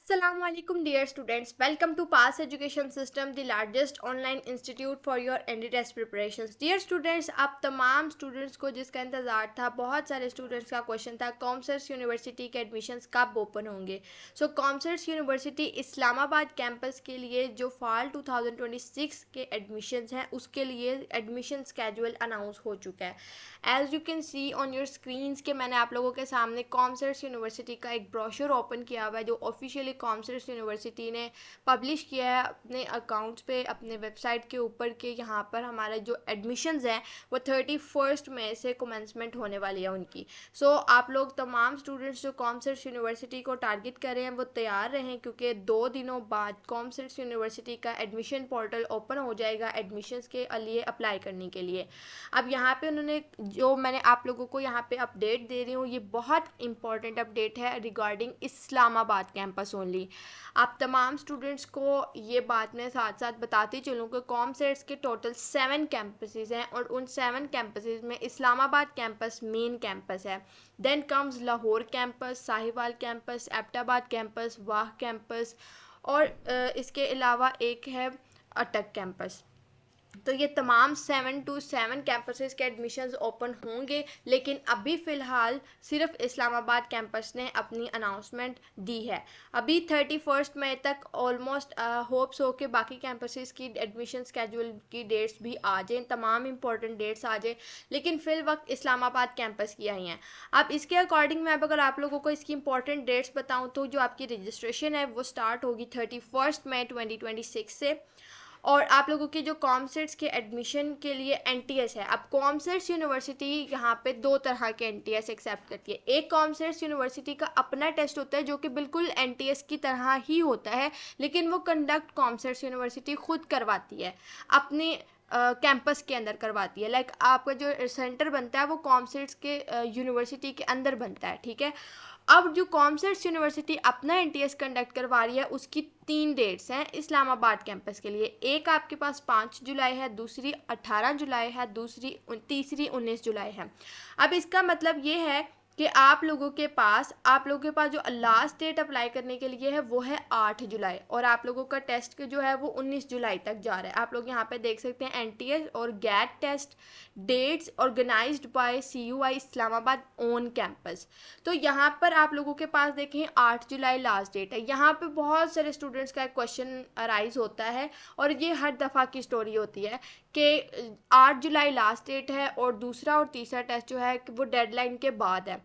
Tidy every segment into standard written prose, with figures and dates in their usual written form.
Assalamu alaikum dear students. Welcome to Pass Education System, the largest online institute for your ND test preparations. Dear students, आप तमाम students को जिसका इंतज़ार था, बहुत सारे स्टूडेंट्स का क्वेश्चन था कॉमर्स यूनिवर्सिटी के एडमिशन्स कब ओपन होंगे। सो कॉमर्स यूनिवर्सिटी इस्लामाबाद कैंपस के लिए जो फॉल 2026 के एडमिशन्स हैं उसके लिए एडमिशन स्केड्यूल अनाउंस हो चुका है। As you can see on your screens के मैंने आप लोगों के सामने कॉमर्स यूनिवर्सिटी का एक ब्रोशर ओपन किया हुआ है जो ऑफिशियली कॉमर्स यूनिवर्सिटी ने पब्लिश किया है अपने अकाउंट्स पे, अपने वेबसाइट के ऊपर के यहाँ पर हमारा जो एडमिशन्स हैं वो 31 मई से कमेंसमेंट होने वाली है उनकी। सो आप लोग तमाम स्टूडेंट्स जो कॉमर्स यूनिवर्सिटी को टारगेट कर रहे हैं वो तैयार रहें, क्योंकि 2 दिनों बाद कॉमर्स यूनिवर्सिटी का एडमिशन पोर्टल ओपन हो जाएगा एडमिशन्स के लिए अप्लाई करने के लिए। अब यहाँ पे उन्होंने जो मैंने आप लोगों को यहाँ पे अपडेट दे रही हूँ ये बहुत इंपॉर्टेंट अपडेट है रिगार्डिंग इस्लामाबाद कैंपस ओनली। आप तमाम स्टूडेंट्स को ये बात मैं साथ साथ बताती चलूँ कि कॉमर्स के टोटल 7 कैंपसेस हैं और उन 7 कैंपसेस में इस्लामाबाद कैंपस मेन कैंपस है। Then comes Lahore campus, Sahiwal campus, Abbottabad campus, Wah campus और इसके अलावा एक है अटक कैंपस। तो ये तमाम 7 to 7 कैंपसेस के एडमिशन्स ओपन होंगे, लेकिन अभी फ़िलहाल सिर्फ इस्लामाबाद कैंपस ने अपनी अनाउंसमेंट दी है। अभी 31 मई तक ऑलमोस्ट होप्स हो कि बाकी कैंपसेस की एडमिशन स्केड्यूल की डेट्स भी आ जाएँ, तमाम इंपॉर्टेंट डेट्स आ जाएँ, लेकिन फ़िल वक्त इस्लामाबाद कैंपस की आई हैं। अब इसके अकॉर्डिंग मैं अगर आप लोगों को इसकी इंपॉर्टेंट डेट्स बताऊँ तो जो आपकी रजिस्ट्रेशन है वो स्टार्ट होगी 31 मई 2026 से। और आप लोगों के जो कॉमर्स के एडमिशन के लिए एनटीएस है। अब कॉमर्स यूनिवर्सिटी यहाँ पे 2 तरह के एनटीएस एक्सेप्ट करती है। एक कॉमर्स यूनिवर्सिटी का अपना टेस्ट होता है जो कि बिल्कुल एनटीएस की तरह ही होता है, लेकिन वो कंडक्ट कॉमर्स यूनिवर्सिटी खुद करवाती है, अपने कैंपस के अंदर करवाती है। लाइक आपका जो सेंटर बनता है वो कॉमर्स के यूनिवर्सिटी के अंदर बनता है, ठीक है। अब जो कॉमर्स यूनिवर्सिटी अपना एनटीएस कंडक्ट करवा रही है उसकी 3 डेट्स हैं इस्लामाबाद कैंपस के लिए। एक आपके पास 5 जुलाई है, दूसरी 18 जुलाई है, तीसरी 19 जुलाई है। अब इसका मतलब ये है कि आप लोगों के पास जो लास्ट डेट अप्लाई करने के लिए है वो है 8 जुलाई और आप लोगों का टेस्ट जो है वो 19 जुलाई तक जा रहा है। आप लोग यहाँ पे देख सकते हैं एनटीएस और GAT test dates organised by CUI Islamabad own campus. तो यहाँ पर आप लोगों के पास देखें 8 जुलाई लास्ट डेट है। यहाँ पे बहुत सारे स्टूडेंट्स का क्वेश्चन अराइज होता है और ये हर दफ़ा की स्टोरी होती है कि 8 जुलाई लास्ट डेट है और दूसरा और तीसरा टेस्ट जो है वो डेडलाइन के बाद है,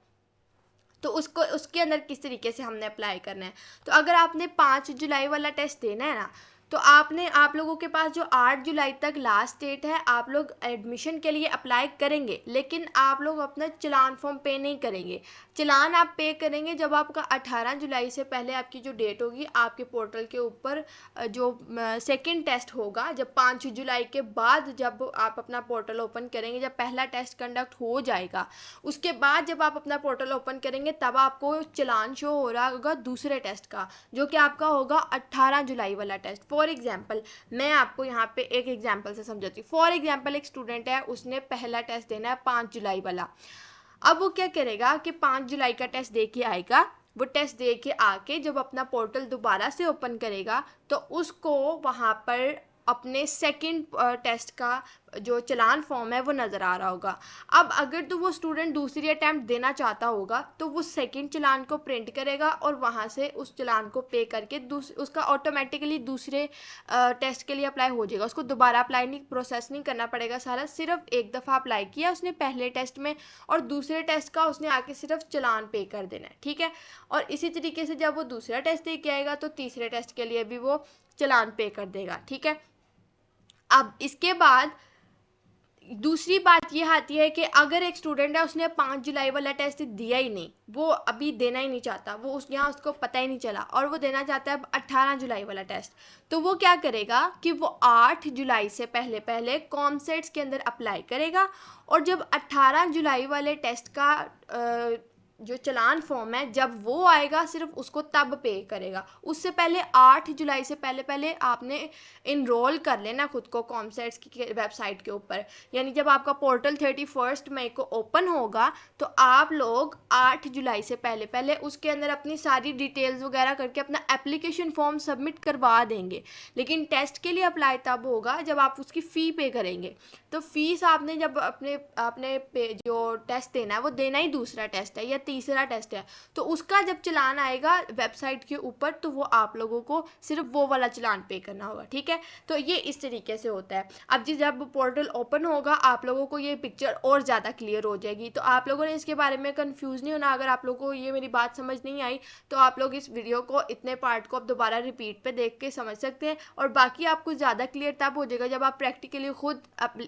तो उसके अंदर किस तरीके से हमने अप्लाई करना है। तो अगर आपने 5 जुलाई वाला टेस्ट देना है ना, तो आप लोगों के पास जो 8 जुलाई तक लास्ट डेट है, आप लोग एडमिशन के लिए अप्लाई करेंगे, लेकिन आप लोग अपना चलान फॉर्म पे नहीं करेंगे। चलान आप पे करेंगे जब आपका 18 जुलाई से पहले आपकी जो डेट होगी आपके पोर्टल के ऊपर जो सेकंड टेस्ट होगा, जब 5 जुलाई के बाद जब आप अपना पोर्टल ओपन करेंगे, जब पहला टेस्ट कंडक्ट हो जाएगा, उसके बाद जब आप अपना पोर्टल ओपन करेंगे तब आपको चलान शो हो रहा होगा दूसरे टेस्ट का, जो कि आपका होगा 18 जुलाई वाला टेस्ट। फॉर एग्जांपल मैं आपको यहाँ पे एक एग्जांपल से समझाती हूँ। फॉर एग्जांपल एक स्टूडेंट है, उसने पहला टेस्ट देना है 5 जुलाई वाला। अब वो क्या करेगा कि 5 जुलाई का टेस्ट दे के आएगा, वो टेस्ट दे के आके जब अपना पोर्टल दोबारा से ओपन करेगा तो उसको वहाँ पर अपने सेकंड टेस्ट का जो चलान फॉर्म है वो नज़र आ रहा होगा। अब अगर तो वो स्टूडेंट दूसरी अटैम्प्ट देना चाहता होगा तो वो सेकंड चलान को प्रिंट करेगा और वहाँ से उस चलान को पे करके उसका ऑटोमेटिकली दूसरे टेस्ट के लिए अप्लाई हो जाएगा। उसको दोबारा प्रोसेस नहीं करना पड़ेगा सारा, सिर्फ एक दफ़ा अप्लाई किया उसने पहले टेस्ट में और दूसरे टेस्ट का उसने आके सिर्फ चलान पे कर देना है, ठीक है। और इसी तरीके से जब वो दूसरा टेस्ट दे के आएगा तो तीसरे टेस्ट के लिए भी वो चलान पे कर देगा, ठीक है। अब इसके बाद दूसरी बात ये आती है कि अगर एक स्टूडेंट है उसने 5 जुलाई वाला टेस्ट दिया ही नहीं, वो अभी देना ही नहीं चाहता, वो यहाँ उसको पता ही नहीं चला और वो देना चाहता है 18 जुलाई वाला टेस्ट, तो वो क्या करेगा कि वो 8 जुलाई से पहले पहले कॉमसेट्स के अंदर अप्लाई करेगा और जब 18 जुलाई वाले टेस्ट का जो चलान फॉर्म है जब वो आएगा सिर्फ उसको तब पे करेगा। उससे पहले 8 जुलाई से पहले पहले आपने इनरोल कर लेना खुद को कॉमसेट्स की वेबसाइट के ऊपर। यानी जब आपका पोर्टल 31 मई को ओपन होगा तो आप लोग 8 जुलाई से पहले पहले उसके अंदर अपनी सारी डिटेल्स वगैरह करके अपना एप्लीकेशन फॉर्म सबमिट करवा देंगे। लेकिन टेस्ट के लिए अप्लाई तब होगा जब आप उसकी फ़ी पे करेंगे। तो फीस आपने जब अपने अपने पे जो टेस्ट देना है वो देना ही दूसरा टेस्ट है या तीसरा टेस्ट है, तो उसका जब चलान आएगा वेबसाइट के ऊपर तो वो आप लोगों को सिर्फ वो वाला चलान पे करना होगा। ठीक है, तो ये इस तरीके से होता है। अब जब पोर्टल ओपन होगा आप लोगों को ये पिक्चर और ज़्यादा क्लियर हो जाएगी। तो आप लोगों ने इसके बारे में कंफ्यूज नहीं होना। अगर आप लोगों को ये मेरी बात समझ नहीं आई तो आप लोग इस वीडियो को इतने पार्ट को अब दोबारा रिपीट पे देख के समझ सकते हैं, और बाकी आपको ज़्यादा क्लियर तब हो जाएगा जब आप प्रैक्टिकली खुद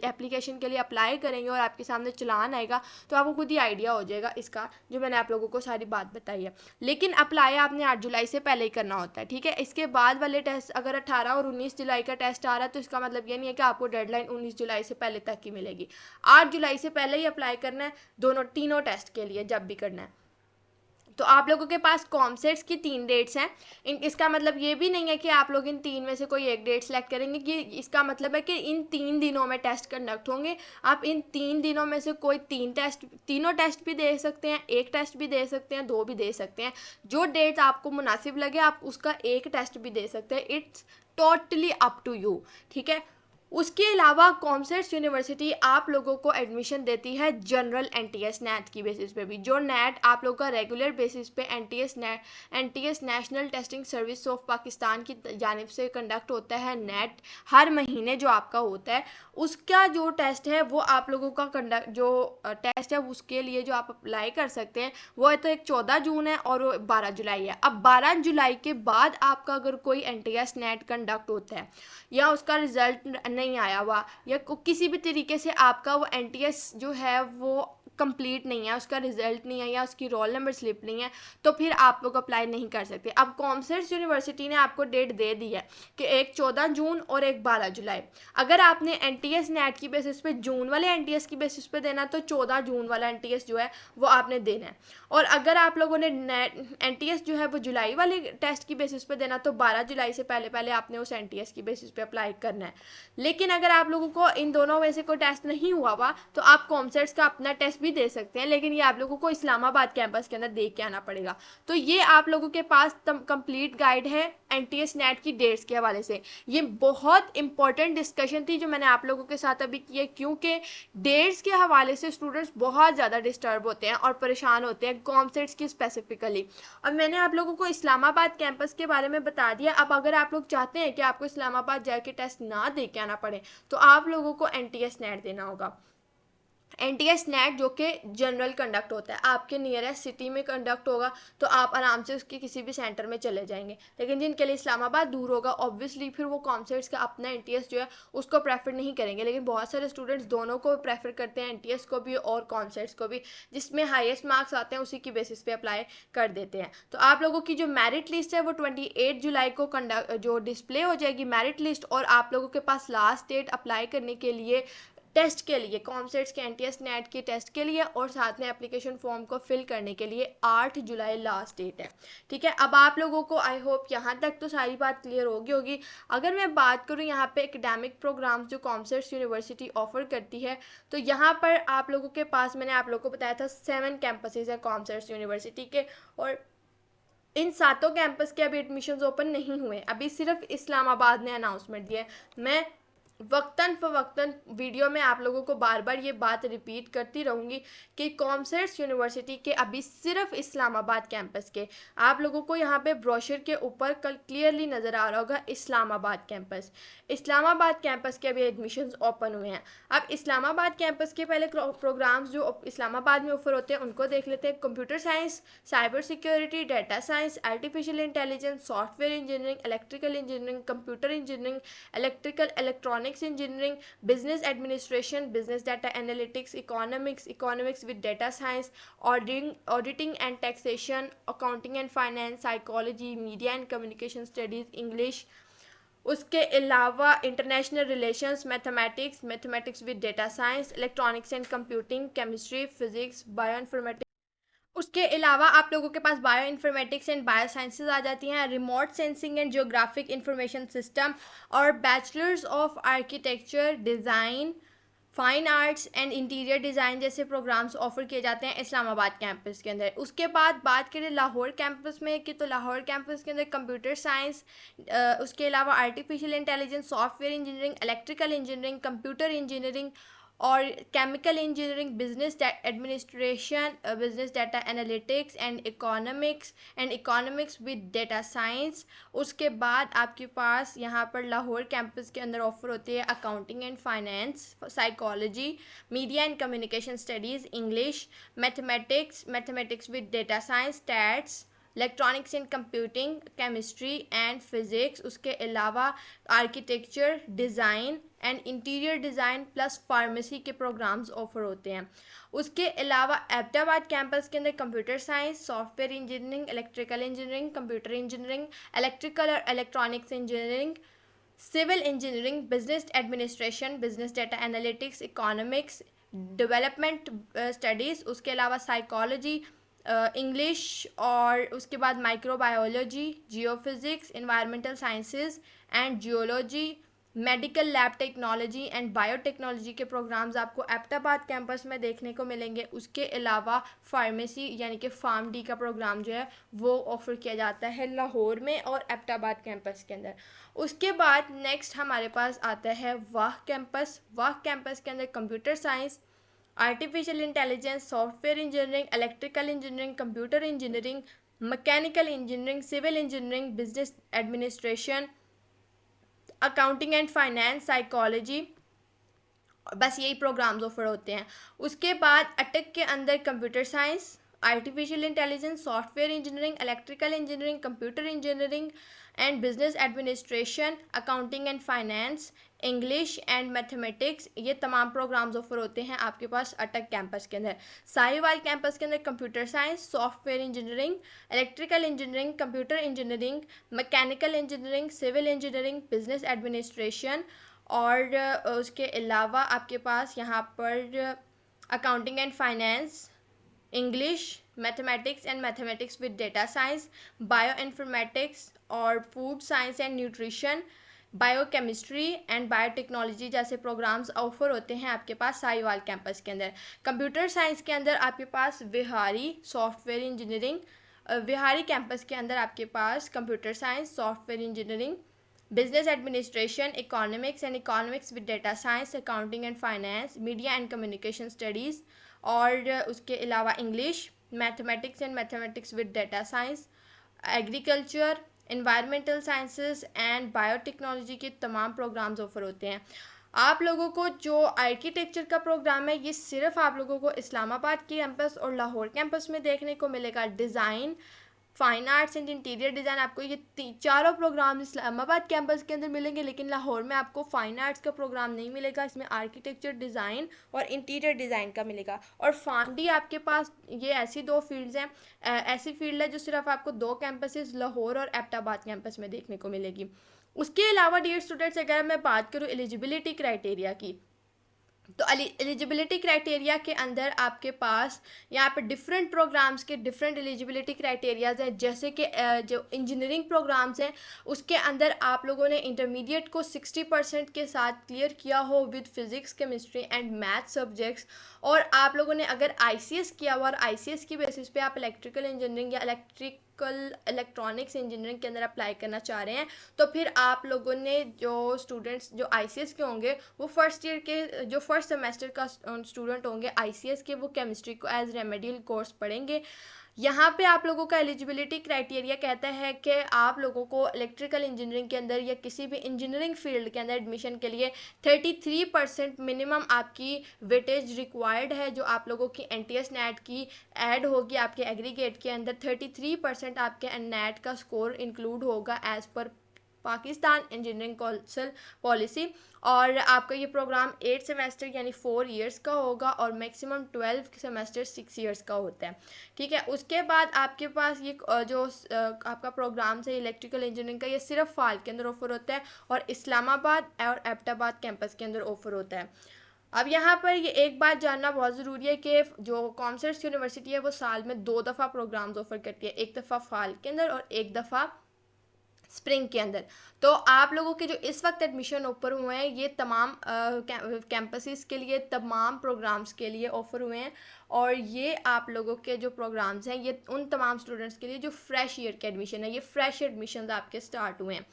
एप्लीकेशन के लिए अप्लाई करेंगे और आपके सामने चलान आएगा तो आपको खुद ही आइडिया हो जाएगा इसका, जो मैंने आप लोगों को सारी बात बताई है। लेकिन अप्लाई आपने 8 जुलाई से पहले ही करना होता है। ठीक है, इसके बाद वाले टेस्ट अगर 18 और 19 जुलाई का टेस्ट आ रहा है तो इसका मतलब ये नहीं है कि आपको डेडलाइन 19 जुलाई से पहले तक ही मिलेगी। 8 जुलाई से पहले ही अप्लाई करना है तीनों टेस्ट के लिए जब भी करना है। तो आप लोगों के पास कॉमसेट्स की 3 डेट्स हैं। इसका मतलब ये भी नहीं है कि आप लोग इन 3 में से कोई एक डेट सेलेक्ट करेंगे, कि इसका मतलब है कि इन 3 दिनों में टेस्ट कंडक्ट होंगे। आप इन 3 दिनों में से कोई तीनों टेस्ट भी दे सकते हैं, एक टेस्ट भी दे सकते हैं, 2 भी दे सकते हैं। जो डेट आपको मुनासिब लगे आप उसका एक टेस्ट भी दे सकते हैं। It's totally up to you. ठीक है, उसके अलावा कॉमसेट्स यूनिवर्सिटी आप लोगों को एडमिशन देती है जनरल एनटीएस नेट की बेसिस पे भी। जो नेट आप लोगों का रेगुलर बेसिस पे NTS national testing service of Pakistan की जानिब से कंडक्ट होता है। नेट हर महीने जो आपका होता है उसका जो टेस्ट है वो आप लोगों का टेस्ट है उसके लिए जो आप अप्लाई कर सकते हैं वो है तो एक 14 जून है और 12 जुलाई है। अब 12 जुलाई के बाद आपका अगर कोई एनटीएस नेट कंडक्ट होता है या उसका रिजल्ट नहीं आया हुआ या किसी भी तरीके से आपका वो एनटीएस जो है वो कंप्लीट नहीं है, उसका रिजल्ट नहीं है या उसकी रोल नंबर स्लिप नहीं है, तो फिर आप लोग अप्लाई नहीं कर सकते। अब कॉमसेट्स यूनिवर्सिटी ने आपको डेट दे दी है कि एक 14 जून और एक 12 जुलाई। अगर आपने एनटीएस नेट की बेसिस पे जून वाले एनटीएस की बेसिस पे देना तो 14 जून वाला एनटीएस जो है वो आपने देना है। और अगर आप लोगों ने एनटीएस जो है वो जुलाई वाले टेस्ट की बेसिस पे देना तो 12 जुलाई से पहले पहले आपने उस एनटीएस की बेसिस पे अप्लाई करना है। लेकिन अगर आप लोगों को इन दोनों में से कोई टेस्ट नहीं हुआ तो आप कॉमसेट्स का अपना टेस्ट भी दे सकते हैं, लेकिन ये आप लोगों को इस्लामाबाद कैंपस के अंदर दे के आना पड़ेगा। तो ये आप लोगों के पास कंप्लीट गाइड है एनटीएस नेट की डेट्स के हवाले से। ये बहुत इंपॉर्टेंट डिस्कशन थी जो मैंने आप लोगों के साथ अभी की है, क्योंकि डेट्स के हवाले से स्टूडेंट्स बहुत ज़्यादा डिस्टर्ब होते हैं और परेशान होते हैं कॉमसेट्स की स्पेसिफिकली। और मैंने आप लोगों को इस्लामाबाद कैंपस के बारे में बता दिया। अब अगर आप लोग चाहते हैं कि आपको इस्लामाबाद जाके टेस्ट ना दे के आना पड़े तो आप लोगों को एनटीएस नेट देना होगा। एनटीएस नेट जो कि जनरल कंडक्ट होता है, आपके नियरेस्ट सिटी में कंडक्ट होगा तो आप आराम से उसके किसी भी सेंटर में चले जाएंगे। लेकिन जिनके लिए इस्लामाबाद दूर होगा ऑब्वियसली फिर वो कॉमसेट्स का अपना एनटीएस जो है उसको प्रेफर नहीं करेंगे। लेकिन बहुत सारे स्टूडेंट्स दोनों को प्रेफर करते हैं, एनटीएस को भी और कॉमसेट्स को भी। जिसमें हाईएस्ट मार्क्स आते हैं उसी की बेसिस पे अप्लाई कर देते हैं। तो आप लोगों की जो मेरिट लिस्ट है वो 28 जुलाई को जो डिस्प्ले हो जाएगी मेरिट लिस्ट, और आप लोगों के पास लास्ट डेट अप्लाई करने के लिए टेस्ट के लिए कॉमसेट्स के एनटीएस नेट के टेस्ट के लिए और साथ में एप्लीकेशन फॉर्म को फिल करने के लिए 8 जुलाई लास्ट डेट है। ठीक है, अब आप लोगों को आई होप यहाँ तक तो सारी बात क्लियर होगी। अगर मैं बात करूँ यहाँ पे एकेडमिक प्रोग्राम्स जो कॉमसेट्स यूनिवर्सिटी ऑफर करती है तो यहाँ पर आप लोगों के पास मैंने आप लोगों को बताया था 7 कैंपसेस है कॉमसेट्स यूनिवर्सिटी के, और इन 7 कैंपस के अभी एडमिशन्स ओपन नहीं हुए। अभी सिर्फ इस्लामाबाद ने अनाउंसमेंट दिया है। मैं वक्तन फ़वक्तन वीडियो में आप लोगों को बार बार ये बात रिपीट करती रहूँगी कि कॉमसेट्स यूनिवर्सिटी के अभी सिर्फ इस्लामाबाद कैंपस के, आप लोगों को यहाँ पे ब्रोशर के ऊपर कल क्लियरली नज़र आ रहा होगा इस्लामाबाद कैंपस। इस्लामाबाद कैंपस के अभी एडमिशन्स ओपन हुए हैं। अब इस्लामाबाद कैंपस के पहले प्रोग्राम्स जो इस्लामाबाद में ऑफर होते हैं उनको देख लेते हैं। Computer science, cyber security, data science, artificial intelligence, software engineering, electrical engineering, computer engineering, electronics engineering, business administration, business data analytics, economics with data science, auditing and taxation, accounting and finance, psychology, media and communication studies, English. उसके अलावा international relations, mathematics with data science, electronics and computing, chemistry, physics, bioinformatics, उसके अलावा आप लोगों के पास bioinformatics and biosciences आ जाती हैं, remote sensing and geographic information system, और bachelors of architecture, design, fine arts and interior design जैसे प्रोग्राम्स ऑफर किए जाते हैं इस्लामाबाद कैंपस के अंदर। उसके बाद बात करें लाहौर कैंपस में कि तो लाहौर कैंपस के अंदर कंप्यूटर साइंस, उसके अलावा artificial intelligence, software engineering, electrical engineering, computer engineering और chemical engineering, business administration, business data analytics and economics with data science. उसके बाद आपके पास यहाँ पर लाहौर कैंपस के अंदर ऑफर होती है accounting and finance, psychology, media and communication studies, English, mathematics with data science, stats, electronics and computing, chemistry and physics. उसके अलावा architecture, design and interior design plus pharmacy के प्रोग्राम्स ऑफर होते हैं। उसके अलावा एबटाबाद कैंपस के अंदर computer science, software engineering, electrical engineering, computer engineering, electrical और electronics engineering, civil engineering, business administration, business data analytics, economics, development studies, उसके अलावा साइकोलॉजी, इंग्लिश, और उसके बाद microbiology, geophysics, environmental sciences and geology, medical lab technology and biotechnology के programmes आपको Abbottabad campus में देखने को मिलेंगे। उसके अलावा फार्मेसी यानी कि फार्म डी का प्रोग्राम जो है वो ऑफर किया जाता है लाहौर में और एबटाबाद कैंपस के अंदर। उसके बाद नेक्स्ट हमारे पास आता है वाह कैंपस। वाह कैंपस के अंदर computer science, artificial intelligence, software engineering, electrical engineering, computer engineering, mechanical engineering, civil engineering, business administration, accounting and finance, psychology, बस यही प्रोग्राम्स ऑफर होते हैं। उसके बाद अटक के अंदर computer science, artificial intelligence, software engineering, electrical engineering, computer engineering and business administration, accounting and finance, English and mathematics, ये तमाम प्रोग्राम्स ऑफर होते हैं आपके पास अटक कैंपस के अंदर। साहिवाल कैंपस के अंदर computer science, software engineering, electrical engineering, computer engineering, mechanical engineering, civil engineering, business administration, और उसके अलावा आपके पास यहाँ पर accounting and finance, English, mathematics with data science, bioinformatics और food science and nutrition, biochemistry and biotechnology जैसे programmes offer होते हैं आपके पास साहिवाल कैंपस के अंदर। कंप्यूटर साइंस के अंदर आपके पास Vehari software engineering, Vehari campus के अंदर आपके पास computer science, software engineering, business administration, economics with data science, accounting and finance, media and communication studies, और उसके अलावा English, mathematics with data science, agriculture, environmental sciences and biotechnology के तमाम प्रोग्राम्स ऑफर होते हैं। आप लोगों को जो आर्किटेक्चर का प्रोग्राम है ये सिर्फ आप लोगों को इस्लामाबाद कैंपस और लाहौर कैंपस में देखने को मिलेगा। Design, fine arts and interior design, आपको ये चारों प्रोग्राम इस्लामाबाद कैंपस के अंदर मिलेंगे, लेकिन लाहौर में आपको फाइन आर्ट्स का प्रोग्राम नहीं मिलेगा। इसमें आर्किटेक्चर, डिज़ाइन और इंटीरियर डिज़ाइन का मिलेगा। और फार्म डी आपके पास ये ऐसी दो फील्ड्स हैं, ऐसी फील्ड है जो सिर्फ आपको दो कैंपसेस लाहौर और एबटाबाद कैंपस में देखने को मिलेगी। उसके अलावा डियर स्टूडेंट्स, अगर मैं बात करूँ एलिजिबिलिटी क्राइटेरिया की, तो एलिजिबिलिटी क्राइटेरिया के अंदर आपके पास यहाँ पर डिफरेंट प्रोग्राम्स के डिफरेंट एलिजिबिलिटी क्राइटेरियाज हैं। जैसे कि जो इंजीनियरिंग प्रोग्राम्स हैं उसके अंदर आप लोगों ने इंटरमीडिएट को 60% के साथ क्लियर किया हो with physics, chemistry and math subjects, और आप लोगों ने अगर आईसीएस किया हुआ और आईसीएस की बेसिस पे आप इलेक्ट्रिकल इंजीनियरिंग या इलेक्ट्रॉनिक्स इंजीनियरिंग के अंदर अप्लाई करना चाह रहे हैं, तो फिर आप लोगों ने जो स्टूडेंट्स जो आईसीएस के होंगे वो फर्स्ट ईयर के जो फर्स्ट सेमेस्टर का स्टूडेंट होंगे आईसीएस के, वो केमिस्ट्री को एज रेमेडियल कोर्स पढ़ेंगे। यहाँ पे आप लोगों का एलिजिबिलिटी क्राइटेरिया कहता है कि आप लोगों को इलेक्ट्रिकल इंजीनियरिंग के अंदर या किसी भी इंजीनियरिंग फील्ड के अंदर एडमिशन के लिए 33% मिनिमम आपकी वेटेज रिक्वायर्ड है, जो आप लोगों की एनटीएस नेट की ऐड होगी आपके एग्रीगेट के अंदर। 33% आपके नेट का स्कोर इंक्लूड होगा as per Pakistan engineering council policy, और आपका ये प्रोग्राम 8 सेमेस्टर यानी 4 इयर्स का होगा और मैक्सिमम 12 सेमेस्टर 6 इयर्स का होता है। ठीक है, उसके बाद आपके पास ये जो आपका प्रोग्राम है इलेक्ट्रिकल इंजीनियरिंग का, ये सिर्फ फाल के अंदर ऑफर होता है और इस्लामाबाद और एबटाबाद कैंपस के अंदर ऑफर होता है। अब यहाँ पर ये एक बात जानना बहुत ज़रूरी है कि जो कॉमर्स यूनिवर्सिटी है वो साल में 2 दफ़ा प्रोग्राम्स ऑफर करती है, एक दफ़ा फाल के अंदर और एक दफ़ा स्प्रिंग के अंदर। तो आप लोगों के जो इस वक्त एडमिशन ओपन हुए हैं ये तमाम कैंपसेस के लिए, तमाम प्रोग्राम्स के लिए ऑफ़र हुए हैं। और ये आप लोगों के जो प्रोग्राम्स हैं ये उन तमाम स्टूडेंट्स के लिए जो फ्रेश ईयर के एडमिशन है, ये फ्रेश एडमिशन आपके स्टार्ट हुए हैं।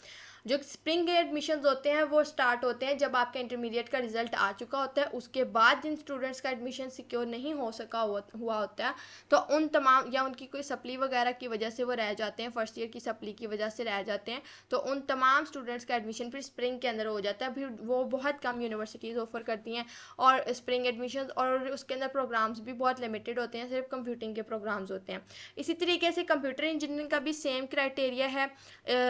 जो स्प्रिंग के एडमिशन्स होते हैं वो स्टार्ट होते हैं जब आपका इंटरमीडिएट का रिजल्ट आ चुका होता है, उसके बाद जिन स्टूडेंट्स का एडमिशन सिक्योर नहीं हो सका हुआ होता है, तो उन तमाम या उनकी कोई सप्ली वगैरह की वजह से वो रह जाते हैं, फर्स्ट ईयर की सप्ली की वजह से रह जाते हैं, तो उन तमाम स्टूडेंट्स का एडमिशन फिर स्प्रिंग के अंदर हो जाता है। फिर वो बहुत कम यूनिवर्सिटीज़ ऑफर करती हैं और स्प्रिंग एडमिशन, और उसके अंदर प्रोग्राम्स भी बहुत लिमिटेड होते हैं, सिर्फ कंप्यूटिंग के प्रोग्राम्स होते हैं। इसी तरीके से कंप्यूटर इंजीनियरिंग का भी सेम क्राइटेरिया है।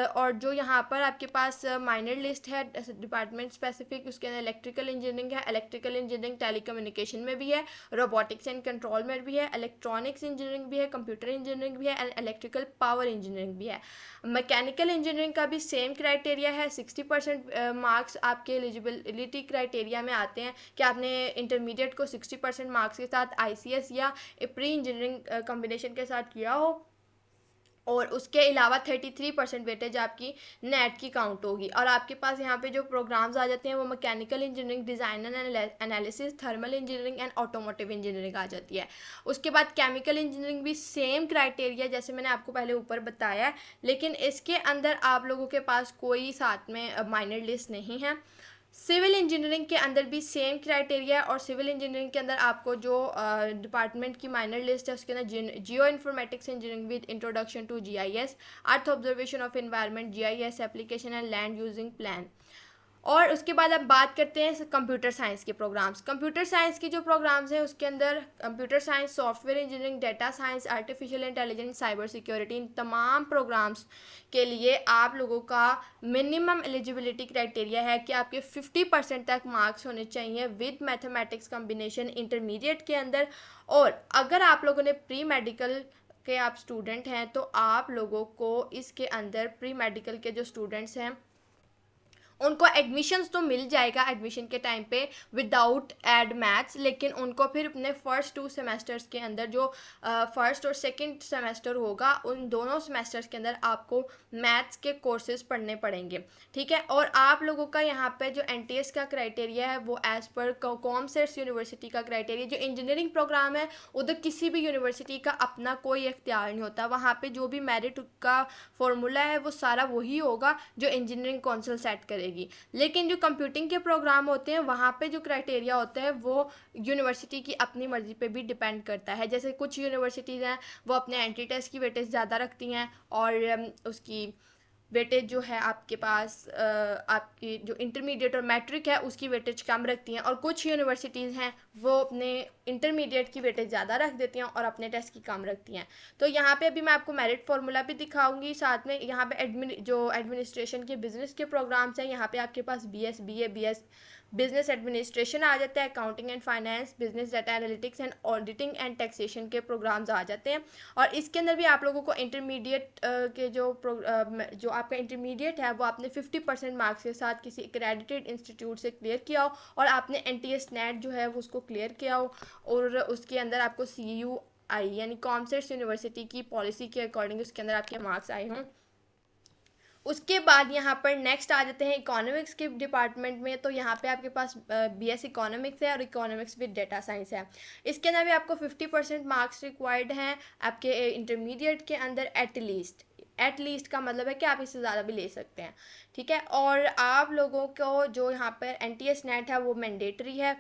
और जो यहाँ पर आपके पास माइनर लिस्ट है डिपार्टमेंट स्पेसिफिक, उसके अंदर इलेक्ट्रिकल इंजीनियरिंग है, इलेक्ट्रिकल इंजीनियरिंग टेलीकम्युनिकेशन में भी है, रोबोटिक्स एंड कंट्रोल में भी है, इलेक्ट्रॉनिक्स इंजीनियरिंग भी है, कंप्यूटर इंजीनियरिंग भी है एंड इलेक्ट्रिकल पावर इंजीनियरिंग भी है। मैकेनिकल इंजीनियरिंग का भी सेम क्राइटेरिया है। 60% मार्क्स आपके एलिजिबिलिटी क्राइटेरिया में आते हैं कि आपने इंटरमीडिएट को 60% मार्क्स के साथ ICS या प्री इंजीनियरिंग कॉम्बिनेशन के साथ किया हो, और उसके अलावा 33% वेटेज आपकी नेट की काउंट होगी। और आपके पास यहाँ पे जो प्रोग्राम्स आ जाते हैं वो mechanical engineering, design and analysis, thermal engineering and automotive engineering आ जाती है। उसके बाद केमिकल इंजीनियरिंग भी सेम क्राइटेरिया जैसे मैंने आपको पहले ऊपर बताया है, लेकिन इसके अंदर आप लोगों के पास कोई साथ में माइनर लिस्ट नहीं है। सिविल इंजीनियरिंग के अंदर भी सेम क्राइटेरिया है, और सिविल इंजीनियरिंग के अंदर आपको जो डिपार्टमेंट की माइनर लिस्ट है उसके अंदर geoinformatics engineering with introduction to GIS, earth observation of environment, GIS application and land using plan. और उसके बाद अब बात करते हैं कंप्यूटर साइंस के प्रोग्राम्स। कंप्यूटर साइंस की जो प्रोग्राम्स हैं उसके अंदर computer science, software engineering, data science, artificial intelligence, cyber security, इन तमाम प्रोग्राम्स के लिए आप लोगों का मिनिमम एलिजिबिलिटी क्राइटेरिया है कि आपके 50% तक मार्क्स होने चाहिए विद मैथमेटिक्स कॉम्बिनेशन इंटरमीडिएट के अंदर। और अगर आप लोगों ने प्री मेडिकल के आप स्टूडेंट हैं तो आप लोगों को इसके अंदर प्री मेडिकल के जो स्टूडेंट्स हैं उनको एडमिशन्स तो मिल जाएगा एडमिशन के टाइम पे विदाउट एड मैथ्स, लेकिन उनको फिर अपने फर्स्ट 2 सेमेस्टर्स के अंदर जो फर्स्ट और सेकंड सेमेस्टर होगा उन दोनों सेमेस्टर्स के अंदर आपको मैथ्स के कोर्सेज पढ़ने पड़ेंगे। ठीक है, और आप लोगों का यहाँ पे जो NTS का क्राइटेरिया है वो एज़ पर कॉमर्स यूनिवर्सिटी का क्राइटेरिया, जो इंजीनियरिंग प्रोग्राम है उधर किसी भी यूनिवर्सिटी का अपना कोई इख्तियार नहीं होता, वहाँ पे जो भी मेरिट का फॉर्मूला है वो सारा वही होगा जो इंजीनियरिंग काउंसिल सेट करेगी। लेकिन जो कंप्यूटिंग के प्रोग्राम होते हैं वहाँ पे जो क्राइटेरिया होता है वो यूनिवर्सिटी की अपनी मर्जी पे भी डिपेंड करता है। जैसे कुछ यूनिवर्सिटीज़ हैं वो अपने एंट्री टेस्ट की वेटेज ज़्यादा रखती हैं और उसकी वेटेज जो है आपके पास आपकी जो इंटरमीडिएट और मैट्रिक है उसकी वेटेज कम रखती हैं, और कुछ यूनिवर्सिटीज़ हैं वो अपने इंटरमीडिएट की वेटेज ज़्यादा रख देती हैं और अपने टेस्ट की कम रखती हैं। तो यहाँ पे अभी मैं आपको मेरिट फार्मूला भी दिखाऊंगी, साथ में यहाँ पे जो एडमिनिस्ट्रेशन के बिजनेस के प्रोग्राम्स हैं यहाँ पे आपके पास BS BA BS business administration आ जाता है, accounting and finance, business data analytics and auditing and taxation के प्रोग्राम्स आ जाते हैं। और इसके अंदर भी आप लोगों को इंटरमीडिएट के जो आपका इंटरमीडिएट है वो आपने 50% मार्क्स के साथ किसी एक्रेडिटेड इंस्टीट्यूट से क्लियर किया हो और आपने NTS नेट जो है वो उसको क्लियर किया हो, और उसके अंदर आपको CUI यानी कॉमर्स यूनिवर्सिटी की पॉलिसी के अकॉर्डिंग उसके अंदर आपके मार्क्स आए हों। उसके बाद यहाँ पर नेक्स्ट आ जाते हैं इकोनॉमिक्स के डिपार्टमेंट में। तो यहाँ पे आपके पास BS इकोनॉमिक्स है और इकोनॉमिक्स विद डेटा साइंस है। इसके अंदर भी आपको 50% मार्क्स रिक्वायर्ड हैं आपके इंटरमीडिएट के अंदर एट लीस्ट का मतलब है कि आप इससे ज़्यादा भी ले सकते हैं। ठीक है, और आप लोगों को जो यहाँ पर NTS नेट है वो मैंडेटरी है।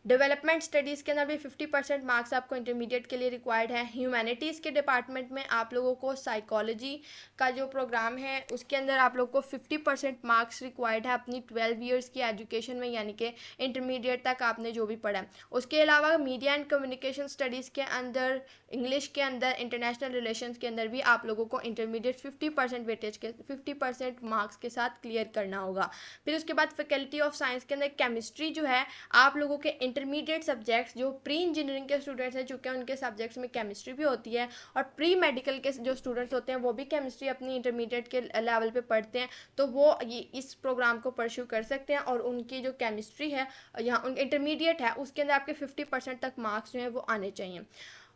डेवलपमेंट स्टडीज़ के अंदर भी 50% मार्क्स आपको इंटरमीडिएट के लिए रिक्वायर्ड है। ह्यूमैनिटीज़ के डिपार्टमेंट में आप लोगों को साइकोलॉजी का जो प्रोग्राम है उसके अंदर आप लोगों को 50% मार्क्स रिक्वायर्ड है अपनी 12 ईयर्स की एजुकेशन में, यानी कि इंटरमीडिएट तक आपने जो भी पढ़ा है। उसके अलावा मीडिया एंड कम्युनिकेशन स्टडीज़ के अंदर, इंग्लिश के अंदर, इंटरनेशनल रिलेशंस के अंदर भी आप लोगों को इंटरमीडिएट 50% वेटेज के 50% मार्क्स के साथ क्लियर करना होगा। फिर उसके बाद फैकल्टी ऑफ साइंस के अंदर केमिस्ट्री जो है आप लोगों के इंटरमीडिएट सब्जेक्ट्स जो प्री इंजीनियरिंग के स्टूडेंट्स हैं, चूँकि उनके सब्जेक्ट्स में केमिस्ट्री भी होती है, और प्री मेडिकल के जो स्टूडेंट्स होते हैं वो भी केमिस्ट्री अपनी इंटरमीडिएट के लेवल पे पढ़ते हैं, तो वो ये इस प्रोग्राम को परस्यू कर सकते हैं। और उनकी जो केमिस्ट्री है यहाँ उन इंटरमीडिएट है उसके अंदर आपके 50% तक मार्क्स जो हैं वो आने चाहिए।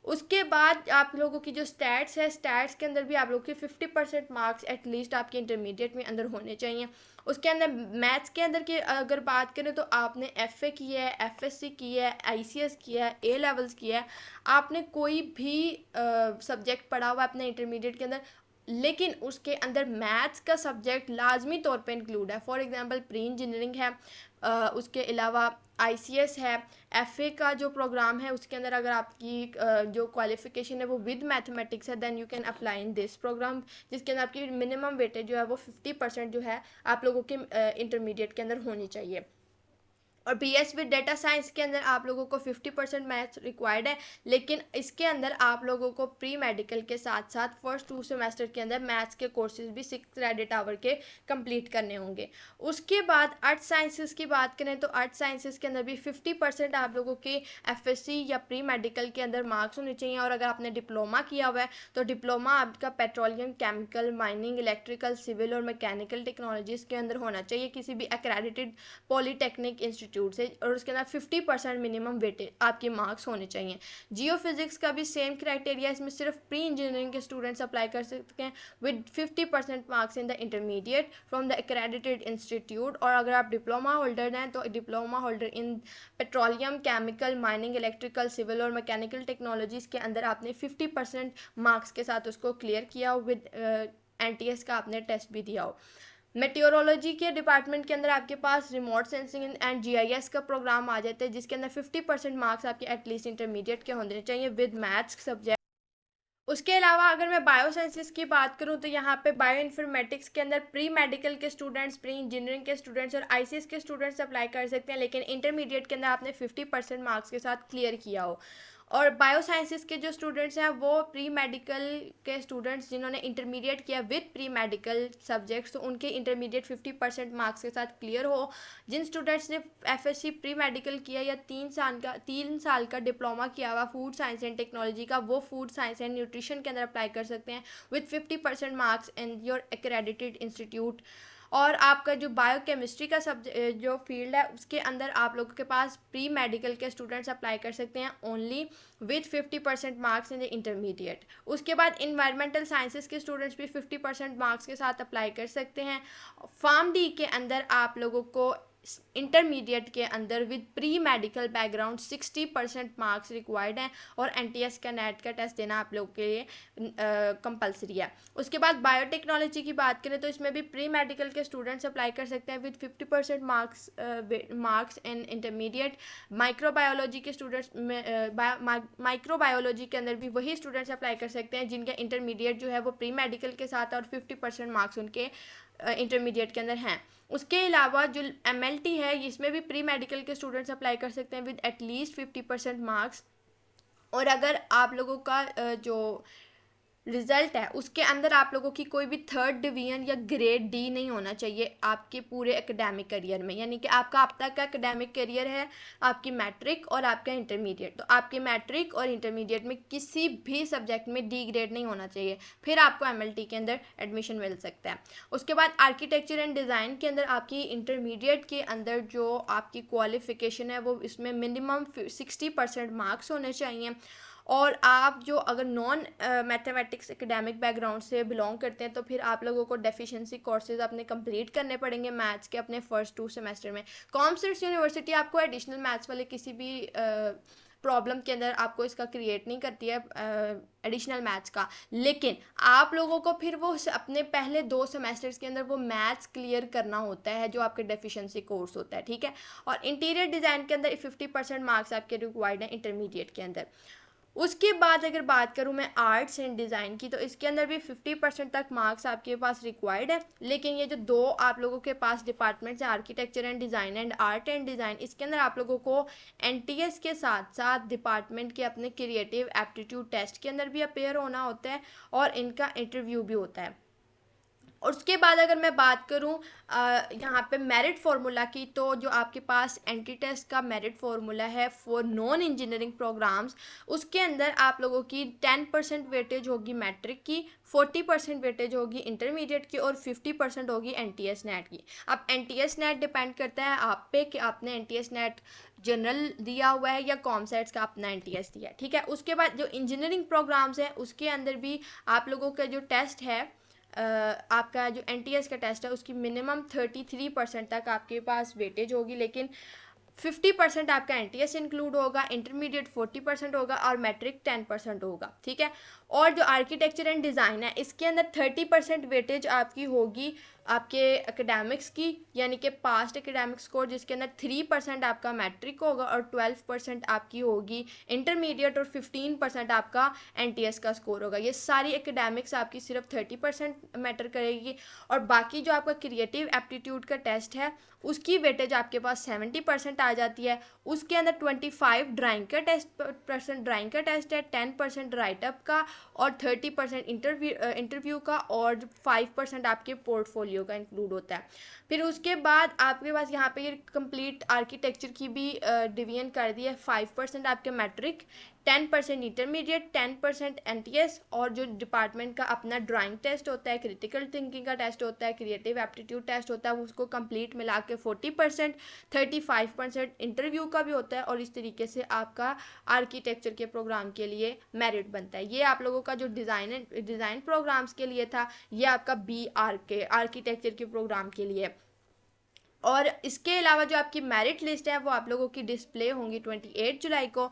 उसके बाद आप लोगों की जो स्टैट्स है, स्टैट्स के अंदर भी आप लोगों के 50% मार्क्स एटलीस्ट आपके इंटरमीडिएट में अंदर होने चाहिए। उसके अंदर मैथ्स के अंदर की अगर बात करें तो आपने एफए किया है, एफएससी किया है, आईसीएस किया है, ए लेवल्स किया है, आपने कोई भी सब्जेक्ट पढ़ा हुआ है अपने इंटरमीडिएट के अंदर, लेकिन उसके अंदर मैथ्स का सब्जेक्ट लाजमी तौर पे इंक्लूड है। फॉर एग्जांपल प्री इंजीनियरिंग है, उसके अलावा आईसीएस है, एफए का जो प्रोग्राम है उसके अंदर अगर आपकी जो क्वालिफिकेशन है वो विद मैथमेटिक्स है, then you can apply in this programme, जिसके अंदर आपकी मिनिमम वेटेज जो है वो 50% जो है आप लोगों के इंटरमीडिएट के अंदर होनी चाहिए। और बीएस विद डेटा साइंस के अंदर आप लोगों को 50% मैथ्स रिक्वायर्ड है, लेकिन इसके अंदर आप लोगों को प्री मेडिकल के साथ साथ फर्स्ट 2 सेमेस्टर के अंदर मैथ्स के कोर्सेज भी 6 क्रेडिट आवर के कंप्लीट करने होंगे। उसके बाद आर्ट साइंसेस की बात करें तो आर्ट साइंसेस के अंदर भी 50% आप लोगों के एफएससी या प्री मेडिकल के अंदर मार्क्स होने चाहिए। और अगर आपने डिप्लोमा किया हुआ है तो डिप्लोमा आपका petroleum, chemical, mining, electrical, civil और मैकेनिकल टेक्नोलॉजीज़ के अंदर होना चाहिए, किसी भी एक्रेडिटेड पॉलीटेक्निक इंस्टीट्यूट से, और उसके अंदर 50% मिनिमम वेटेज आपके मार्क्स होने चाहिए। जियो फिजिक्स का भी सेम क्राइटेरिया, इसमें सिर्फ प्री इंजीनियरिंग के स्टूडेंट्स अप्लाई कर सकते हैं with 50% marks in the intermediate from the accredited institute. और अगर आप डिप्लोमा होल्डर हैं तो diploma holder in petroleum, chemical, mining, electrical, civil और मैकेनिकल टेक्नोलॉजीज़ के अंदर आपने 50% मार्क्स के साथ उसको क्लियर किया हो, विद एनटीएस का आपने टेस्ट भी दिया हो। मेट्योरोलॉजी के डिपार्टमेंट के अंदर आपके पास रिमोट सेंसिंग एंड जीआईएस का प्रोग्राम आ जाता है, जिसके अंदर 50% मार्क्स आपके एटलीस्ट इंटरमीडिएट के होने चाहिए विद मैथ्स सब्जेक्ट। उसके अलावा अगर मैं बायो साइंसेस की बात करूं तो यहाँ पे बायो इन्फॉर्मेटिक्स के अंदर प्री मेडिकल के स्टूडेंट्स, प्री इंजीनियरिंग के स्टूडेंट्स और आईसीएस के स्टूडेंट्स अप्लाई कर सकते हैं, लेकिन इंटरमीडिएट के अंदर आपने 50% मार्क्स के साथ क्लियर किया हो। और बायो साइंसेस के जो स्टूडेंट्स हैं वो प्री मेडिकल के स्टूडेंट्स जिन्होंने इंटरमीडिएट किया विद प्री मेडिकल सब्जेक्ट्स, तो उनके इंटरमीडिएट 50% मार्क्स के साथ क्लियर हो। जिन स्टूडेंट्स ने एफएससी प्री मेडिकल किया या 3 साल का डिप्लोमा किया हुआ फूड साइंस एंड टेक्नोलॉजी का, वो फूड साइंस एंड न्यूट्रिशन के अंदर अप्लाई कर सकते हैं with 50% marks in your accredited institute. और आपका जो बायोकेमिस्ट्री का जो फील्ड है उसके अंदर आप लोगों के पास प्री मेडिकल के स्टूडेंट्स अप्लाई कर सकते हैं only with 50% marks in the intermediate. उसके बाद इन्वायरमेंटल साइंसेस के स्टूडेंट्स भी 50% मार्क्स के साथ अप्लाई कर सकते हैं। फार्म डी के अंदर आप लोगों को इंटरमीडिएट के अंदर with pre medical background 60% marks required हैं, और एनटीएस का नेट का टेस्ट देना आप लोगों के लिए कंपलसरी है। उसके बाद बायोटेक्नोलॉजी की बात करें तो इसमें भी प्री मेडिकल के स्टूडेंट्स अप्लाई कर सकते हैं with 50% marks in intermediate. Microbiology के स्टूडेंट्स माइक्रोबायोलॉजी के अंदर भी वही स्टूडेंट्स अप्लाई कर सकते हैं जिनका इंटरमीडिएट जो है वो प्री मेडिकल के साथ और 50% मार्क्स उनके इंटरमीडिएट के अंदर हैं। उसके अलावा जो एमएलटी है इसमें भी प्री मेडिकल के स्टूडेंट्स अप्लाई कर सकते हैं विद एटलीस्ट 50% मार्क्स। और अगर आप लोगों का जो रिजल्ट है उसके अंदर आप लोगों की कोई भी 3rd डिवीजन या ग्रेड डी नहीं होना चाहिए आपके पूरे एकेडमिक करियर में, यानी कि आपका अब तक का एकेडमिक करियर है आपकी मैट्रिक और आपका इंटरमीडिएट, तो आपके मैट्रिक और इंटरमीडिएट में किसी भी सब्जेक्ट में डी ग्रेड नहीं होना चाहिए, फिर आपको एमएलटी के अंदर एडमिशन मिल सकता है। उसके बाद आर्किटेक्चर एंड डिज़ाइन के अंदर आपकी इंटरमीडिएट के अंदर जो आपकी क्वालिफिकेशन है वो इसमें मिनिमम 60% मार्क्स होने चाहिए। और आप जो अगर नॉन मैथमेटिक्स एकेडमिक बैकग्राउंड से बिलोंग करते हैं तो फिर आप लोगों को डेफिशिएंसी कोर्सेज अपने कंप्लीट करने पड़ेंगे मैथ्स के अपने फर्स्ट 2 सेमेस्टर में। कॉमर्स यूनिवर्सिटी आपको एडिशनल मैथ्स वाले किसी भी प्रॉब्लम के अंदर आपको इसका क्रिएट नहीं करती है एडिशनल मैथ्स का, लेकिन आप लोगों को फिर वो अपने पहले 2 सेमेस्टर्स के अंदर वो मैथ्स क्लियर करना होता है जो आपके डेफिशिएंसी कोर्स होता है, ठीक है। और इंटीरियर डिज़ाइन के अंदर 50% मार्क्स आपके रिक्वायर्ड हैं इंटरमीडिएट के अंदर। उसके बाद अगर बात करूँ मैं आर्ट्स एंड डिज़ाइन की तो इसके अंदर भी 50% तक मार्क्स आपके पास रिक्वायर्ड है, लेकिन ये जो 2 आप लोगों के पास डिपार्टमेंट्स हैं architecture and design and art and design, इसके अंदर आप लोगों को एनटीएस के साथ साथ डिपार्टमेंट के अपने क्रिएटिव एप्टीट्यूड टेस्ट के अंदर भी अपेयर होना होता है और इनका इंटरव्यू भी होता है। और उसके बाद अगर मैं बात करूँ यहाँ पे मेरिट फार्मूला की, तो जो आपके पास एंट्री टेस्ट का मेरिट फार्मूला है फॉर नॉन इंजीनियरिंग प्रोग्राम्स, उसके अंदर आप लोगों की 10% वेटेज होगी मैट्रिक की, 40% वेटेज होगी इंटरमीडिएट की, और 50% होगी NTS नेट की। अब NTS नेट डिपेंड करता है आप पे कि आपने NTS नेट जनरल दिया हुआ है या कॉमसेट्स का अपना NTS दिया है, ठीक है। उसके बाद जो इंजीनियरिंग प्रोग्राम्स हैं उसके अंदर भी आप लोगों का जो टेस्ट है, आपका जो NTS का टेस्ट है उसकी मिनिमम 33% तक आपके पास वेटेज होगी, लेकिन 50% आपका NTS इंक्लूड होगा, इंटरमीडिएट 40% होगा और मैट्रिक 10% होगा, ठीक है। और जो आर्किटेक्चर एंड डिज़ाइन है इसके अंदर 30% वेटेज आपकी होगी आपके एकेडमिक्स की, यानी कि पास्ट एकेडमिक स्कोर, जिसके अंदर 3% आपका मैट्रिक होगा और 12% आपकी होगी इंटरमीडिएट और 15% आपका NTS का स्कोर होगा। ये सारी एकेडमिक्स आपकी सिर्फ 30% मैटर करेगी, और बाकी जो आपका क्रिएटिव एप्टीट्यूड का टेस्ट है उसकी वेटेज आपके पास 70% आ जाती है। उसके अंदर 25 ड्राइंग का टेस्ट है, 10% राइटअप का और 30% इंटरव्यू का और 5% आपके पोर्टफोलियो का इंक्लूड होता है। फिर उसके बाद आपके पास यहाँ पे ये कंप्लीट आर्किटेक्चर की भी डिवीजन कर दी है। 5% आपके मैट्रिक, 10% इंटरमीडिएट, 10% NTS, और जो डिपार्टमेंट का अपना ड्राइंग टेस्ट होता है, क्रिटिकल थिंकिंग का टेस्ट होता है, क्रिएटिव एप्टीट्यूड टेस्ट होता है, उसको कंप्लीट मिला के 40%, 35% इंटरव्यू का भी होता है, और इस तरीके से आपका आर्किटेक्चर के प्रोग्राम के लिए मेरिट बनता है। ये आप लोगों का जो डिज़ाइन प्रोग्राम्स के लिए था, ये आपका BR के आर्किटेक्चर के प्रोग्राम के लिए। और इसके अलावा जो आपकी मेरिट लिस्ट है वो आप लोगों की डिस्प्ले होंगी 28 जुलाई को।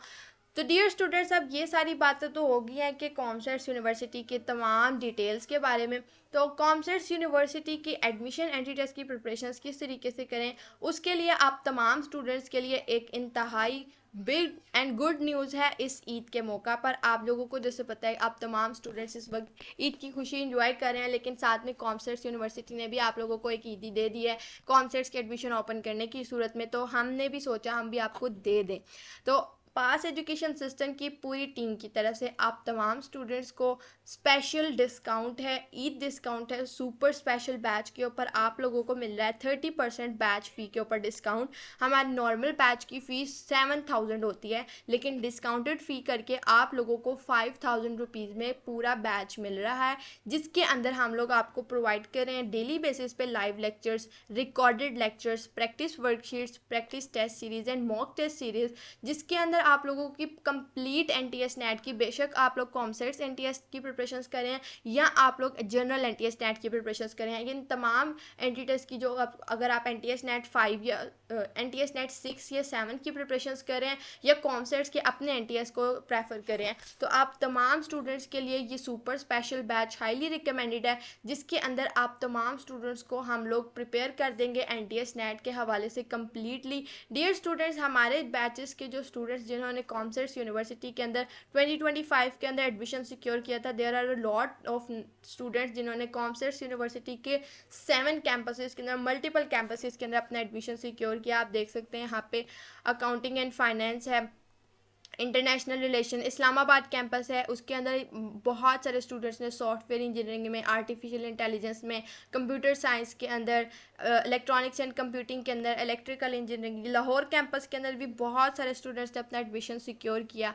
तो डियर स्टूडेंट्स, अब ये सारी बातें तो हो गई हैं कि कॉमर्स यूनिवर्सिटी के तमाम डिटेल्स के बारे में। तो कॉमर्स यूनिवर्सिटी की एडमिशन एंट्री टेस्ट की प्रिपरेशंस किस तरीके से करें, उसके लिए आप तमाम स्टूडेंट्स के लिए एक इंतहाई बिग एंड गुड न्यूज़ है। इस ईद के मौका पर आप लोगों को, जैसे पता है, आप तमाम स्टूडेंट्स इस वक्त ईद की खुशी इंजॉय कर रहे हैं, लेकिन साथ में कॉमर्स यूनिवर्सिटी ने भी आप लोगों को एक ईदी दे दी है कॉमर्स के एडमिशन ओपन करने की सूरत में। तो हमने भी सोचा हम भी आपको दे दें। तो पास एजुकेशन सिस्टम की पूरी टीम की तरफ से आप तमाम स्टूडेंट्स को स्पेशल डिस्काउंट है, ईद डिस्काउंट है। सुपर स्पेशल बैच के ऊपर आप लोगों को मिल रहा है 30% बैच फ़ी के ऊपर डिस्काउंट। हमारी नॉर्मल बैच की फ़ीस 7000 होती है, लेकिन डिस्काउंटेड फ़ी करके आप लोगों को 5000 रुपीज़ में पूरा बैच मिल रहा है, जिसके अंदर हम लोग आपको प्रोवाइड कर रहे हैं डेली बेसिस पे live lectures, recorded lectures, practice worksheets, practice test series and mock test series, जिसके अंदर आप लोगों की कंप्लीट NTS नेट की, बेशक आप लोग कॉमर्स NTS की प्रिपरेशंस करें या आप लोग जनरल NTS नेट की प्रिपरेशंस करें, इन तमाम NTS की जो अगर आप NTS नेट 5 या NTS नेट 6 या 7 की प्रिपरेशंस करें या कॉमर्स के अपने NTS को प्रेफर करें, तो आप तमाम स्टूडेंट्स के लिए ये super special batch highly recommended है, जिसके अंदर आप तमाम स्टूडेंट्स को हम लोग प्रिपेयर कर देंगे NTS नेट के हवाले से कम्प्लीटली। डियर स्टूडेंट्स, हमारे बैचेस के जो स्टूडेंट्स जिन्होंने कॉमर्स यूनिवर्सिटी के अंदर 2025 के अंदर एडमिशन सिक्योर किया था, there are a lot of students जिन्होंने कॉमर्स यूनिवर्सिटी के 7 कैंपसेस के अंदर, मल्टीपल कैंपसेस के अंदर अपना एडमिशन सिक्योर किया। आप देख सकते हैं यहाँ पे अकाउंटिंग एंड फाइनेंस है, इंटरनेशनल रिलेशन इस्लामाबाद कैंपस है, उसके अंदर बहुत सारे स्टूडेंट्स ने सॉफ्टवेयर इंजीनियरिंग में, आर्टिफिशियल इंटेलिजेंस में, कंप्यूटर साइंस के अंदर, इलेक्ट्रॉनिक्स एंड कंप्यूटिंग के अंदर, इलेक्ट्रिकल इंजीनियरिंग, लाहौर कैंपस के अंदर भी बहुत सारे स्टूडेंट्स ने अपना एडमिशन सिक्योर किया।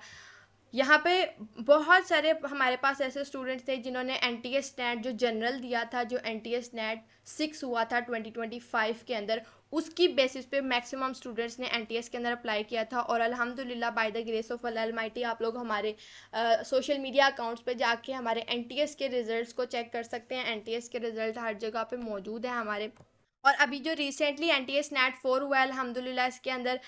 यहाँ पे बहुत सारे हमारे पास ऐसे स्टूडेंट्स थे जिन्होंने NTS नेट जो जनरल दिया था, जो NTS नेट 6 हुआ था 2025 के अंदर, उसकी बेसिस पे मैक्सिमम स्टूडेंट्स ने NTS के अंदर अप्लाई किया था। और अल्हम्दुलिल्लाह by the grace of Allah Almighty आप लोग हमारे सोशल मीडिया अकाउंट्स पे जाके हमारे NTS के रिजल्ट्स को चेक कर सकते हैं। NTS के रिजल्ट हर जगह पे मौजूद है हमारे। और अभी जो रिसेंटली NTS नेट 4 हुआ है अल्हम्दुलिल्लाह, इसके अंदर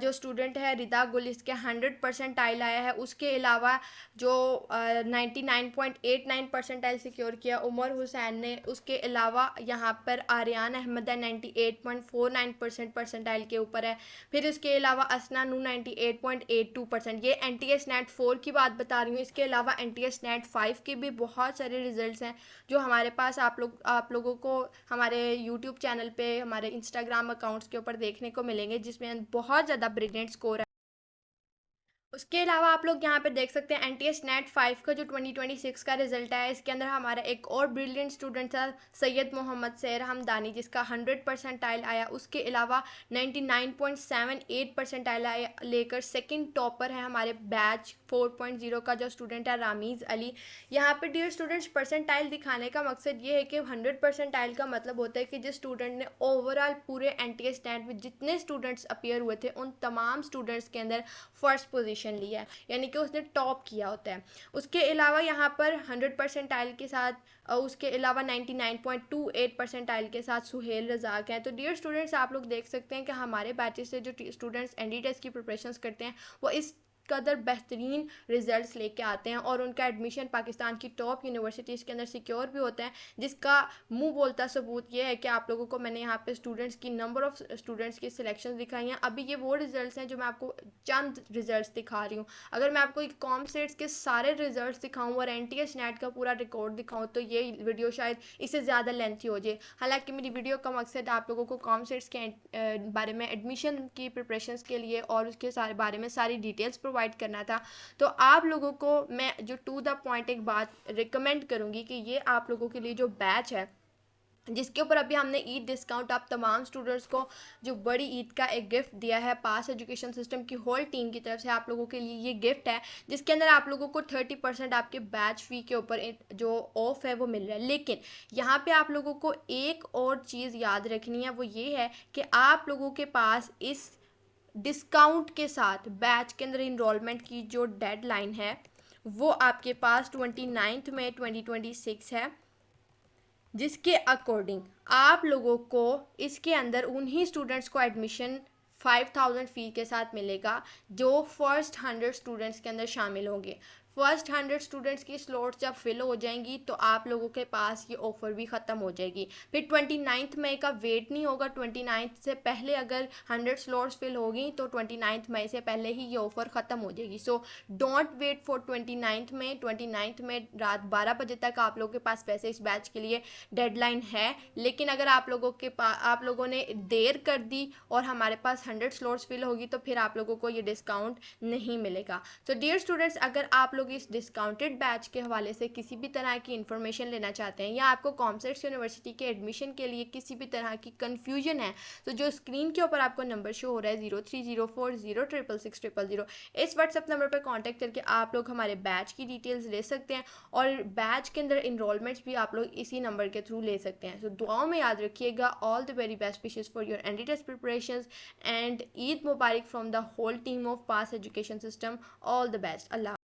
जो स्टूडेंट है रिदा गुल, इसके 100 परसेंटाइल आया है। उसके अलावा जो 99.89 परसेंटाइल सिक्योर किया उमर हुसैन ने, उसके अलावा यहाँ पर आर्यान अहमद है 98.49% परसेंटाइल के ऊपर है। फिर उसके अलावा असना नू 98.82%। ये NTS नेट 4 की बात बता रही हूँ। इसके अलावा NTS नेट 5 के भी बहुत सारे रिजल्ट्स हैं जो हमारे पास आप लोगों को हमारे यूट्यूब चैनल पे, हमारे इंस्टाग्राम अकाउंट्स के ऊपर देखने को मिलेंगे, जिसमें बहुत ज़्यादा ब्रिलियंट स्कोर है। उसके अलावा आप लोग यहाँ पे देख सकते हैं NTS नेट 5 का जो 2026 का रिजल्ट है, इसके अंदर हमारा एक और ब्रिलियंट स्टूडेंट था सैयद मोहम्मद सैर हमदानी, जिसका 100 परसेंटाइल आया। उसके अलावा 99.78 परसेंटाइल आया लेकर सेकंड टॉपर है हमारे बैच 4.0 का जो स्टूडेंट है रामीज़ अली। यहाँ पे डियर स्टूडेंट्स, परसेंटाइल दिखाने का मकसद ये है कि 100 परसेंटाइल का मतलब होता है कि जिस स्टूडेंट ने ओवरऑल पूरे NTS नेट में जितने स्टूडेंट्स अपीयर हुए थे उन तमाम स्टूडेंट्स के अंदर फर्स्ट पोजीशन लिया है, यानी कि उसने टॉप किया होता है। उसके अलावा यहाँ पर 100 परसेंटाइल के साथ उसके अलावा 99.28 परसेंटाइल के साथ सुहेल रज़ाक हैं। तो डियर स्टूडेंट्स, आप लोग देख सकते हैं कि हमारे बैचेस से जो स्टूडेंट्स ND टेस्ट की प्रिपरेशंस करते हैं वो इस कदर बेहतरीन रिजल्ट्स लेके आते हैं और उनका एडमिशन पाकिस्तान की टॉप यूनिवर्सिटीज़ के अंदर सिक्योर भी होता है, जिसका मुंह बोलता सबूत ये है कि आप लोगों को मैंने यहाँ पे स्टूडेंट्स की नंबर ऑफ स्टूडेंट्स की सिलेक्शन दिखाई हैं। अभी ये वो रिजल्ट्स हैं जो मैं आपको चंद रिजल्ट्स दिखा रही हूँ। अगर मैं आपको कॉम सेट्स के सारे रिजल्ट्स दिखाऊँ और NTS नेट का पूरा रिकॉर्ड दिखाऊँ तो ये वीडियो शायद इससे ज़्यादा लेंथी हो जाए। हालांकि मेरी वीडियो का मकसद आप लोगों को कॉम सेट्स के बारे में, एडमिशन की प्रिपरेशंस के लिए और उसके सारे बारे में सारी डिटेल्स प्रोवाइड करना था। तो आप लोगों को मैं जो टू द पॉइंट एक बात रिकमेंड करूंगी कि ये आप लोगों के लिए जो बैच है जिसके ऊपर अभी हमने ईद डिस्काउंट आप तमाम स्टूडेंट्स को जो बड़ी ईद का एक गिफ्ट दिया है पास एजुकेशन सिस्टम की होल टीम की तरफ से, आप लोगों के लिए ये गिफ्ट है जिसके अंदर आप लोगों को 30% आपके बैच फ़ी के ऊपर जो ऑफ है वो मिल रहा है। लेकिन यहाँ पे आप लोगों को एक और चीज़ याद रखनी है, वो ये है कि आप लोगों के पास इस डिस्काउंट के साथ बैच के अंदर इनरोलमेंट की जो डेडलाइन है वो आपके पास 29 मई 2026 है, जिसके अकॉर्डिंग आप लोगों को इसके अंदर उन्हीं स्टूडेंट्स को एडमिशन 5000 फ़ी के साथ मिलेगा जो फर्स्ट 100 स्टूडेंट्स के अंदर शामिल होंगे। फर्स्ट 100 स्टूडेंट्स की स्लॉट्स जब फिल हो जाएंगी तो आप लोगों के पास ये ऑफ़र भी ख़त्म हो जाएगी। फिर 29 मई का वेट नहीं होगा, 29 से पहले अगर 100 स्लॉट्स फिल होगी तो 29 मई से पहले ही ये ऑफ़र ख़त्म हो जाएगी। सो डोंट वेट फॉर 29 मई। 29 मई रात 12 बजे तक आप लोगों के पास वैसे इस बैच के लिए डेडलाइन है, लेकिन अगर आप लोगों ने देर कर दी और हमारे पास 100 स्लॉट्स फिल होगी तो फिर आप लोगों को ये डिस्काउंट नहीं मिलेगा। तो डियर स्टूडेंट्स, अगर आप लोग इस डिस्काउंटेड बैच के हवाले से किसी भी तरह की इन्फॉर्मेशन लेना चाहते हैं या आपको कॉमसेट्स यूनिवर्सिटी के एडमिशन के लिए किसी भी तरह की कन्फ्यूजन है तो जो स्क्रीन के ऊपर आपको नंबर शो हो रहा है 0304066600, इस व्हाट्सएप नंबर पर कॉन्टैक्ट करके आप लोग हमारे बैच की डिटेल्स ले सकते हैं और बैच के अंदर इनरोलमेंट्स भी आप लोग इसी नंबर के थ्रू ले सकते हैं। तो दुआओं में याद रखिएगा। All the very best wishes for your ND test preparations and Eid मुबारक from the whole team of pass education system. All the best. Allah.